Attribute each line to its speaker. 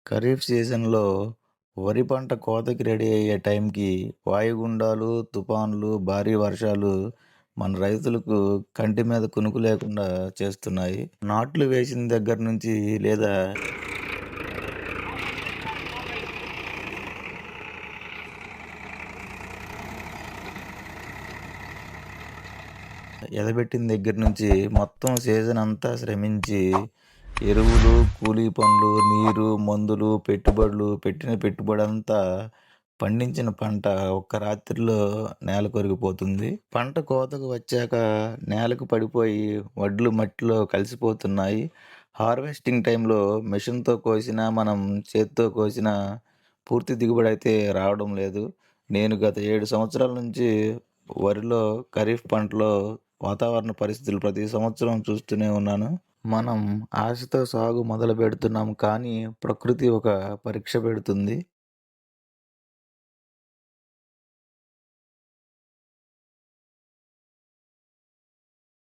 Speaker 1: ఖరీఫ్ సీజన్‌లో వరి పంట కోతకి రెడీ అయ్యే టైంకి వాయుగుండాలు, తుఫాన్లు, భారీ వర్షాలు మన రైతులకు కంటి మీద కునుకు లేకుండా చేస్తున్నాయి. నాట్లు వేసిన దగ్గర నుంచి లేదా ఎదబెట్టిన దగ్గర నుంచి మొత్తం సీజన్ అంతా శ్రమించి ఎరువులు, కూలీ పనులు, నీరు, మందులు, పెట్టుబడులు పెట్టిన పెట్టుబడంతా పండించిన పంట ఒక్క రాత్రిలో నేలకొరిగిపోతుంది. పంట కోతకు వచ్చాక నేలకు పడిపోయి వడ్లు మట్టిలో కలిసిపోతున్నాయి. హార్వెస్టింగ్ టైంలో మిషన్‌తో కోసినా, మనం చేత్తో కోసినా పూర్తి దిగుబడైతే రావడం లేదు. నేను గత 7 సంవత్సరాల నుంచి వరిలో ఖరీఫ్ పంటలో వాతావరణ పరిస్థితులు ప్రతి సంవత్సరం చూస్తూనే ఉన్నాను. మనం ఆశతో సాగు మొదలుపెడుతున్నాం, కానీ ప్రకృతి ఒక పరీక్ష పెడుతుంది.